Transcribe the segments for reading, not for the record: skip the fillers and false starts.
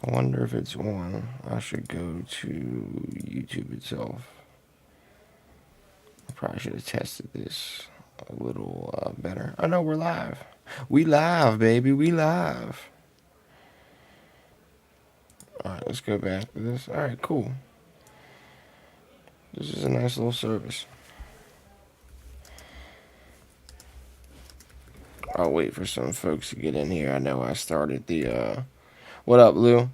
I wonder if it's on. I should go to YouTube itself. I probably should have tested this a little better. I know we're live. We live, baby. We live. Alright, let's go back to this. Alright, cool. This is a nice little service. I'll wait for some folks to get in here. I know I started the what up, Lou?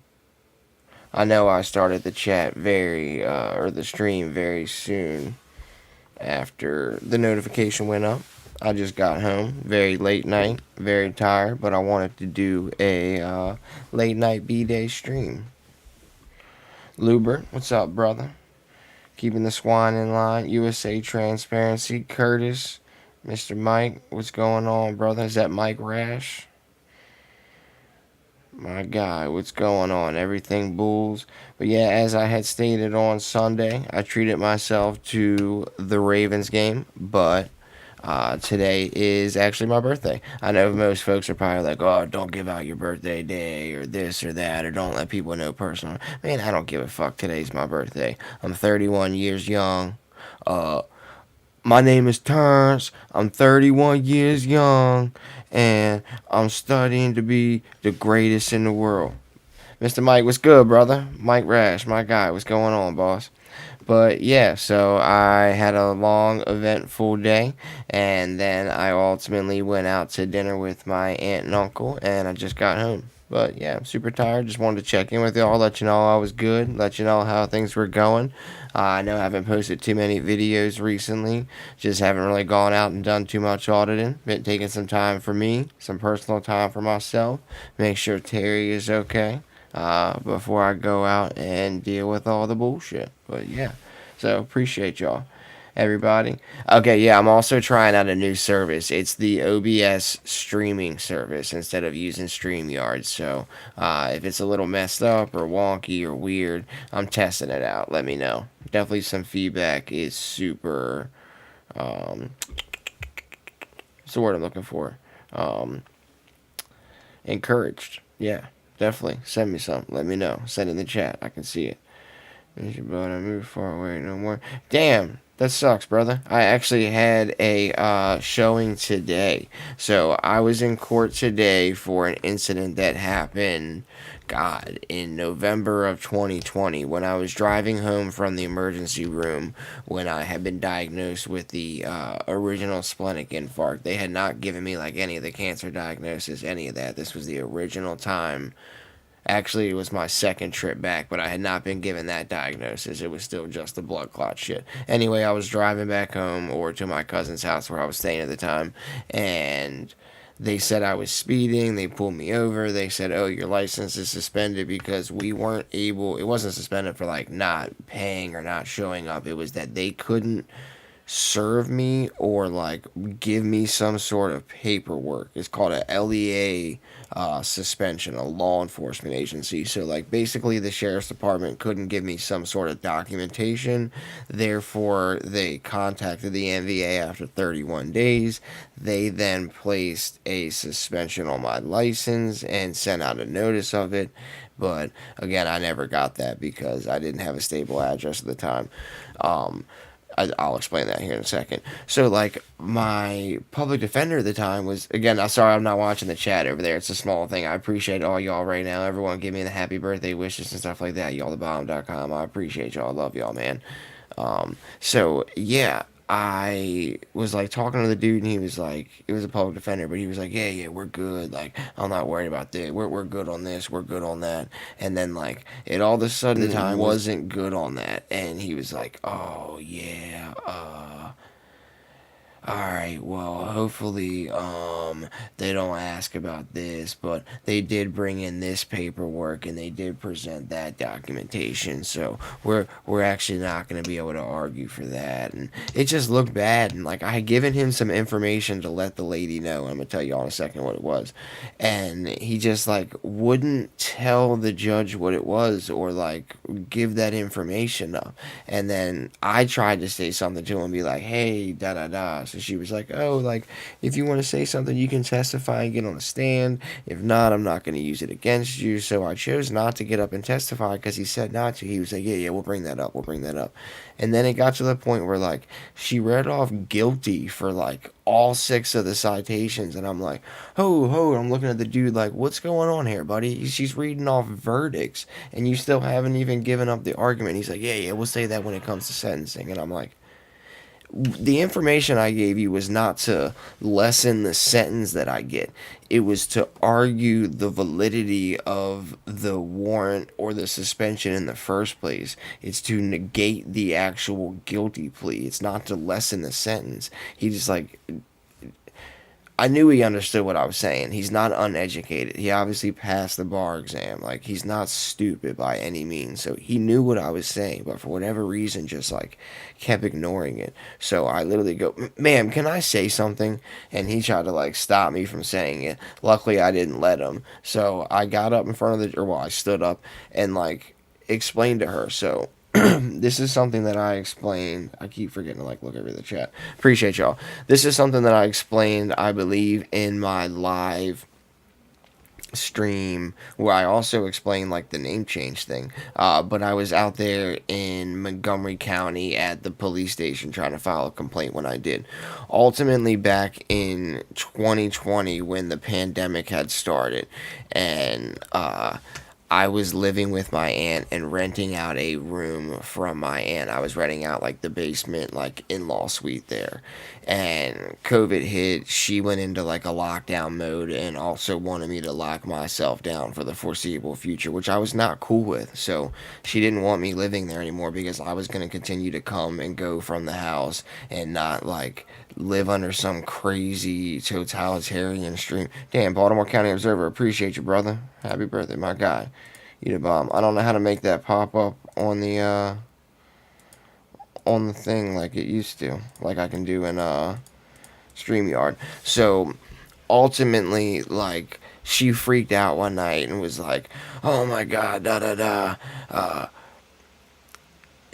I know I started the chat or the stream very soon after the notification went up. I just got home, very late night, very tired, but I wanted to do a late night B-Day stream. Lubert, what's up, brother? Keeping the swine in line. USA Transparency. Curtis, Mr. Mike, what's going on, brother? Is that Mike Rash? My guy, what's going on? Everything Bulls. But yeah, as I had stated on Sunday, I treated myself to the Ravens game, but today is actually my birthday. I know most folks are probably like, oh, don't give out your birthday day or this or that, or don't let people know personal. Man, I don't give a fuck. Today's my birthday. I'm 31 years young. My name is Terrence. I'm 31 years young, and I'm studying to be the greatest in the world. Mr. Mike, what's good, brother? Mike Rash, my guy. What's going on, boss? But yeah, so I had a long, eventful day, and then I ultimately went out to dinner with my aunt and uncle, and I just got home. But yeah, I'm super tired. Just wanted to check in with y'all, let you know I was good, let you know how things were going. I know I haven't posted too many videos recently. Just haven't really gone out and done too much auditing. Been taking some time for me, some personal time for myself. Make sure Terry is okay before I go out and deal with all the bullshit. But yeah, so appreciate y'all, everybody. Okay, yeah, I'm also trying out a new service. It's the OBS streaming service instead of using StreamYard. So if it's a little messed up or wonky or weird, I'm testing it out. Let me know. Definitely some feedback is super. What's the word I'm looking for? Um, Encouraged. Yeah, definitely. Send me some. Let me know. Send in the chat. I can see it. But I moved far away no more. Damn, that sucks, brother. I actually had a showing today. So I was in court today for an incident that happened, God, in November of 2020 when I was driving home from the emergency room when I had been diagnosed with the original splenic infarct. They had not given me like any of the cancer diagnosis, any of that. This was the original time. Actually, it was my second trip back, but I had not been given that diagnosis. It was still just the blood clot shit. Anyway, I was driving back home or to my cousin's house where I was staying at the time, and they said I was speeding. They pulled me over. They said, oh, your license is suspended because we weren't able, it wasn't suspended for like not paying or not showing up. It was that they couldn't serve me or like give me some sort of paperwork. It's called a LEA suspension, a law enforcement agency. So like basically the sheriff's department couldn't give me some sort of documentation. Therefore, they contacted the NVA after 31 days. They then placed a suspension on my license and sent out a notice of it. But again, I never got that because I didn't have a stable address at the time. I'll explain that here in a second. So, like, my public defender at the time was, again, I'm sorry I'm not watching the chat over there. It's a small thing. I appreciate all y'all right now. Everyone give me the happy birthday wishes and stuff like that. Y'allthebomb.com. I appreciate y'all. I love y'all, man. So, yeah, I was like talking to the dude, and he was like, it was a public defender, but he was like, yeah, we're good. Like, I'm not worried about this. We're good on this. We're good on that. And then, like, it all of a sudden The time wasn't good on that. And he was like, oh, yeah, all right, well, hopefully, they don't ask about this, but they did bring in this paperwork and they did present that documentation, so we're actually not going to be able to argue for that. And it just looked bad, and like I had given him some information to let the lady know. I'm gonna tell you all in a second what it was, and he just like wouldn't tell the judge what it was or like give that information up. And then I tried to say something to him, be like, hey, da da da. So she was like, oh, like, if you want to say something, you can testify and get on the stand. If not, I'm not going to use it against you. So I chose not to get up and testify because he said not to. He was like, yeah, we'll bring that up. We'll bring that up. And then it got to the point where, like, she read off guilty for, like, all 6 of the citations. And I'm like, I'm looking at the dude like, what's going on here, buddy? She's reading off verdicts and you still haven't even given up the argument. He's like, yeah, we'll say that when it comes to sentencing. And I'm like, the information I gave you was not to lessen the sentence that I get. It was to argue the validity of the warrant or the suspension in the first place. It's to negate the actual guilty plea. It's not to lessen the sentence. He just like I knew he understood what I was saying. He's not uneducated. He obviously passed the bar exam. Like, he's not stupid by any means. So he knew what I was saying, but for whatever reason, just like kept ignoring it. So I literally go, ma'am, can I say something? And he tried to like stop me from saying it. Luckily, I didn't let him. So I got up in front of the, or well, I stood up and like explained to her. So this is something that I explained. I keep forgetting to like look over the chat. Appreciate y'all. This is something that I explained, I believe, in my live stream where I also explained like the name change thing. But I was out there in Montgomery County at the police station trying to file a complaint when I did. Ultimately, back in 2020 when the pandemic had started, and I was living with my aunt and renting out a room from my aunt. I was renting out like the basement, like in-law suite there. And COVID hit. She went into like a lockdown mode and also wanted me to lock myself down for the foreseeable future, which I was not cool with. So she didn't want me living there anymore because I was going to continue to come and go from the house and not like live under some crazy totalitarian stream. Damn, Baltimore County Observer, appreciate you, brother. Happy birthday, my guy. You the bomb. I don't know how to make that pop up on the thing like it used to, like I can do in StreamYard. So ultimately, like she freaked out one night and was like, "Oh my god, da da da."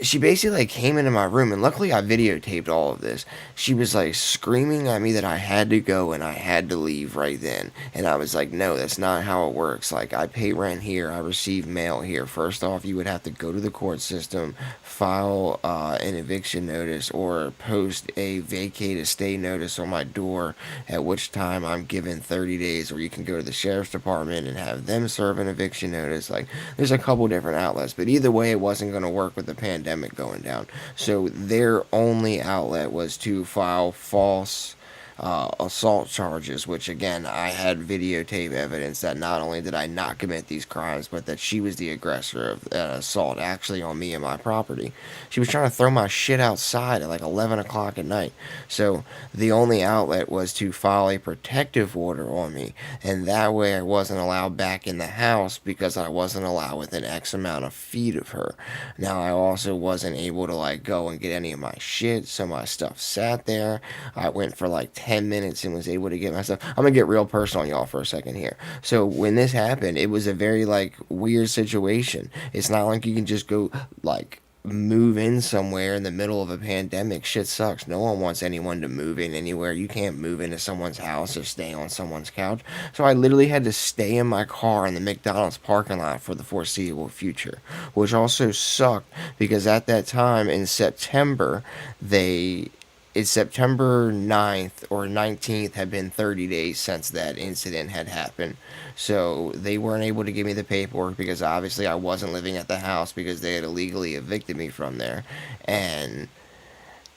She basically like came into my room, and luckily I videotaped all of this. She was like screaming at me that I had to go and I had to leave right then. And I was like, no, that's not how it works. Like, I pay rent here, I receive mail here. First off, you would have to go to the court system, file an eviction notice, or post a vacate a stay notice on my door, at which time I'm given 30 days, or you can go to the sheriff's department and have them serve an eviction notice. Like, there's a couple different outlets, but either way, it wasn't going to work with the pandemic going down. So their only outlet was to file false assault charges, which again, I had videotape evidence that not only did I not commit these crimes, but that she was the aggressor of assault actually on me and my property. She was trying to throw my shit outside at like 11 o'clock at night. So the only outlet was to file a protective order on me, and that way I wasn't allowed back in the house because I wasn't allowed within X amount of feet of her. Now I also wasn't able to like go and get any of my shit, so my stuff sat there. I went for like 10 minutes and was able to get my stuff. I'm gonna get real personal on y'all for a second here. So when this happened, it was a very like weird situation. It's not like you can just go like move in somewhere in the middle of a pandemic. Shit sucks. No one wants anyone to move in anywhere. You can't move into someone's house or stay on someone's couch. So I literally had to stay in my car in the McDonald's parking lot for the foreseeable future, which also sucked because at that time in September, it's September 9th or 19th had been 30 days since that incident had happened. So they weren't able to give me the paperwork because obviously I wasn't living at the house because they had illegally evicted me from there. And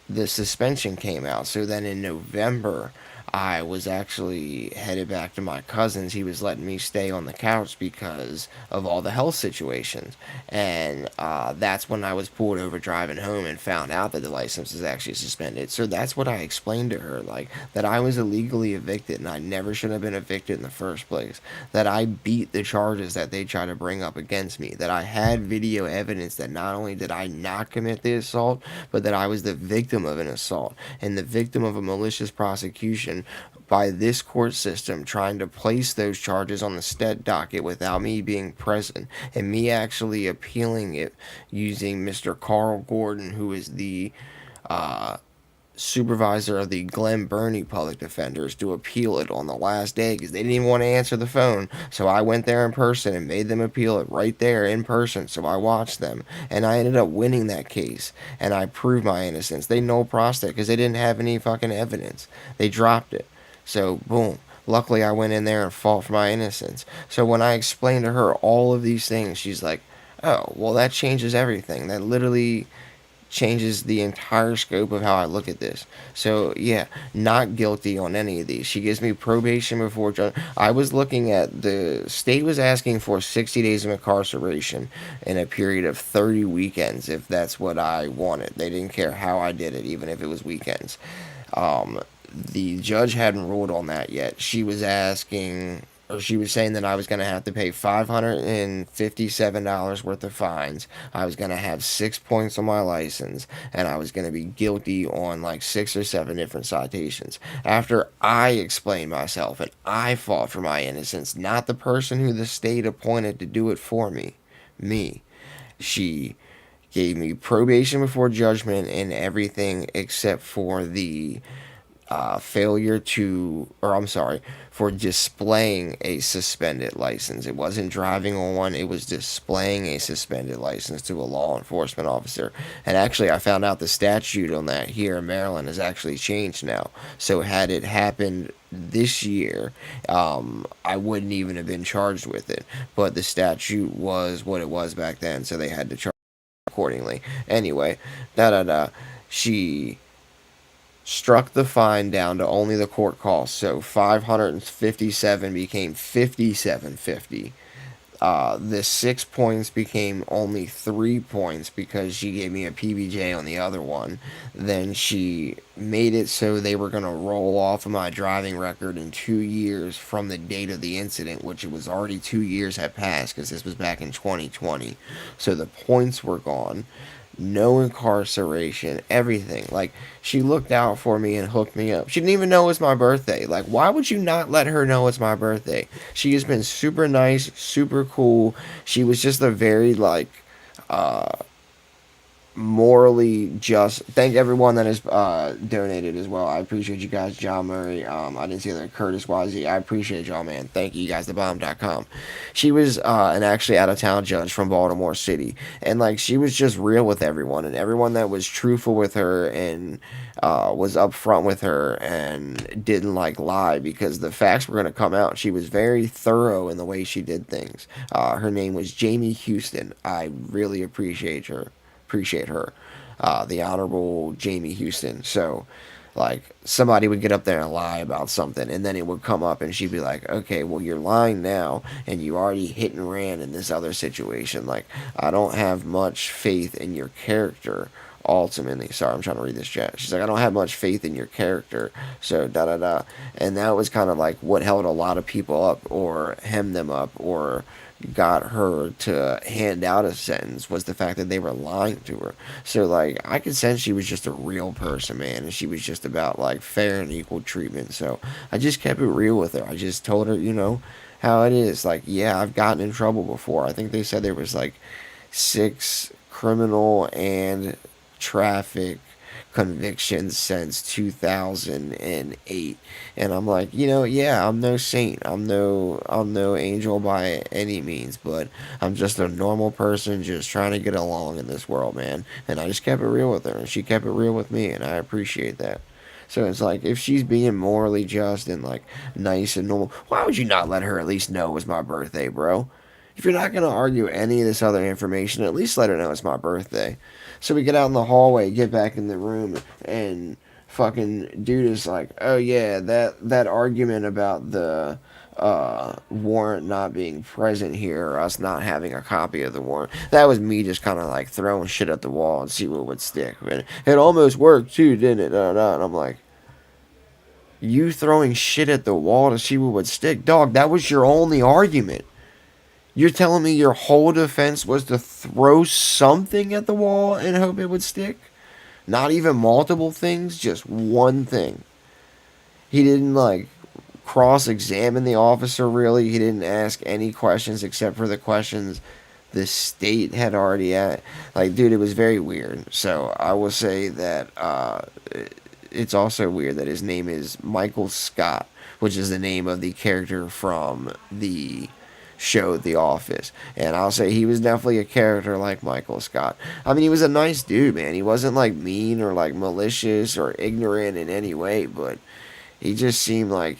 the suspension came out. So then in November, I was actually headed back to my cousin's. He was letting me stay on the couch because of all the health situations. And that's when I was pulled over driving home and found out that the license was actually suspended. So that's what I explained to her, like, that I was illegally evicted and I never should have been evicted in the first place. That I beat the charges that they tried to bring up against me. That I had video evidence that not only did I not commit the assault, but that I was the victim of an assault and the victim of a malicious prosecution by this court system trying to place those charges on the stet docket without me being present, and me actually appealing it using Mr. Carl Gordon, who is the supervisor of the Glen Burnie public defenders to appeal it on the last day because they didn't even want to answer the phone. So I went there in person and made them appeal it right there in person. So I watched them and I ended up winning that case and I proved my innocence. They null prostate because they didn't have any fucking evidence. They dropped it. So boom. Luckily, I went in there and fought for my innocence. So when I explained to her all of these things, she's like, "Oh, well, that changes everything. That literally changes the entire scope of how I look at this." So yeah, not guilty on any of these. She gives me probation before judge. I was looking at the state was asking for 60 days of incarceration in a period of 30 weekends if that's what I wanted. They didn't care how I did it, even if it was weekends. Um, the judge hadn't ruled on that yet. She was asking, or she was saying that I was going to have to pay $557 worth of fines. I was going to have 6 points on my license, and I was going to be guilty on like 6 or 7 different citations. After I explained myself and I fought for my innocence, not the person who the state appointed to do it for me, she gave me probation before judgment and everything except for the failure to, or I'm sorry, for displaying a suspended license. It wasn't driving on one, it was displaying a suspended license to a law enforcement officer. And actually, I found out the statute on that here in Maryland has actually changed now. So, had it happened this year, I wouldn't even have been charged with it. But the statute was what it was back then, so they had to charge accordingly. Anyway, da da da. She struck the fine down to only the court costs. So 557 became 5750. The 6 points became only 3 points because she gave me a PBJ on the other one. Then she made it so they were going to roll off of my driving record in 2 years from the date of the incident, which it was already 2 years had passed because this was back in 2020. So the points were gone, no incarceration, everything. Like, she looked out for me and hooked me up. She didn't even know it was my birthday. Like, why would you not let her know it's my birthday? She has been super nice, super cool. She was just a very, like, uh, morally just. Thank everyone that has donated as well. I appreciate you guys. John Murray. I didn't see that. Curtis YZ. I appreciate y'all, man. Thank you guys. TheBomb.com. She was an actually out of town judge from Baltimore City, and like she was just real with everyone, and everyone that was truthful with her and was upfront with her and didn't like lie because the facts were going to come out. She was very thorough in the way she did things. Her name was Jamie Houston. I really appreciate her, the Honorable Jamie Houston. So, like, somebody would get up there and lie about something, and then it would come up, and she'd be like, okay, well, you're lying now, and you already hit and ran in this other situation. Like, I don't have much faith in your character. Ultimately, sorry, I'm trying to read this chat. She's like, I don't have much faith in your character, so da da da. And that was kind of like what held a lot of people up, or hemmed them up, or got her to hand out a sentence was the fact that they were lying to her. So like I could sense she was just a real person, man, and she was just about like fair and equal treatment. So I just kept it real with her. I just told her, how it is. Like, yeah, I've gotten in trouble before. I think they said there was like 6 criminal and traffic convictions since 2008. And I'm like, yeah, I'm no saint. I'm no angel by any means, but I'm just a normal person just trying to get along in this world, man. And I just kept it real with her, and she kept it real with me, and I appreciate that. So it's like, if she's being morally just and like nice and normal, why would you not let her at least know it was my birthday, bro? If you're not going to argue any of this other information, at least let her know it's my birthday. So we get out in the hallway, get back in the room, and fucking dude is like, oh yeah, that argument about the warrant not being present here, or us not having a copy of the warrant, that was me just kind of like throwing shit at the wall and see what would stick. And it almost worked too, didn't it? And I'm like, you throwing shit at the wall to see what would stick? Dog, that was your only argument. You're telling me your whole defense was to throw something at the wall and hope it would stick? Not even multiple things, just one thing. He didn't like cross examine the officer really. He didn't ask any questions except for the questions the state had already at. Like, dude, it was very weird. So I will say that it's also weird that his name is Michael Scott, which is the name of the character from the show The Office. And I'll say he was definitely a character like Michael Scott. I mean, he was a nice dude, man. He wasn't like mean or like malicious or ignorant in any way, but he just seemed like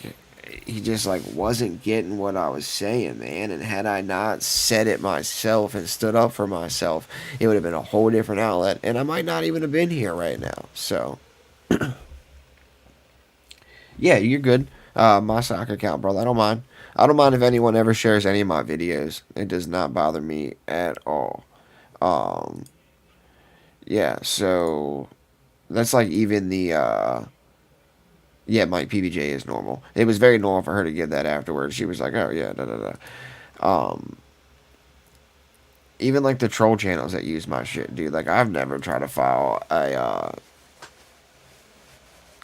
he just like wasn't getting what I was saying, man. And had I not said it myself and stood up for myself, it would have been a whole different outlet, and I might not even have been here right now. So yeah, you're good. My soccer account, brother. I don't mind. I don't mind if anyone ever shares any of my videos. It does not bother me at all. Um, yeah, so that's like even the yeah, my PBJ is normal. It was very normal for her to give that afterwards. She was like, "Oh yeah, da da da." Um, Even like the troll channels that use my shit, dude. Like I've never tried to file a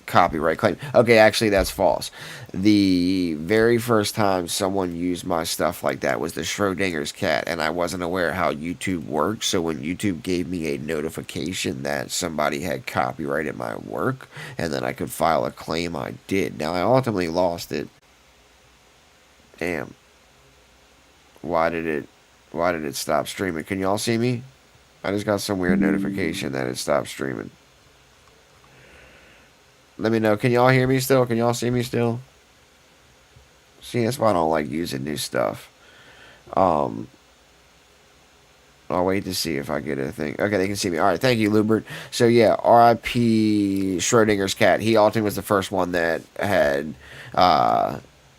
copyright claim. Okay, actually, that's false. The very first time someone used my stuff like that was the Schrodinger's cat, and I wasn't aware how YouTube works. So when YouTube gave me a notification that somebody had copyrighted my work and then I could file a claim, I did. Now I ultimately lost it. Damn. Why did it? Why did it stop streaming? Can y'all see me? I just got some weird notification that it stopped streaming. Let me know. Can y'all hear me still? Can y'all see me still? See, that's why I don't like using new stuff. Um, I'll wait to see if I get a thing. Okay, they can see me. All right, thank you, Lubert. So yeah, R.I.P. Schrodinger's cat. He ultimately was the first one that had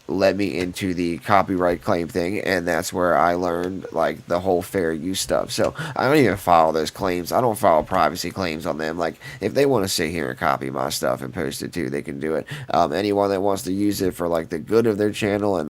led me into the copyright claim thing, and that's where I learned like the whole fair use stuff. So I don't even file those claims. I don't file privacy claims on them. Like if they want to sit here and copy my stuff and post it too, they can do it. Anyone that wants to use it for like the good of their channel and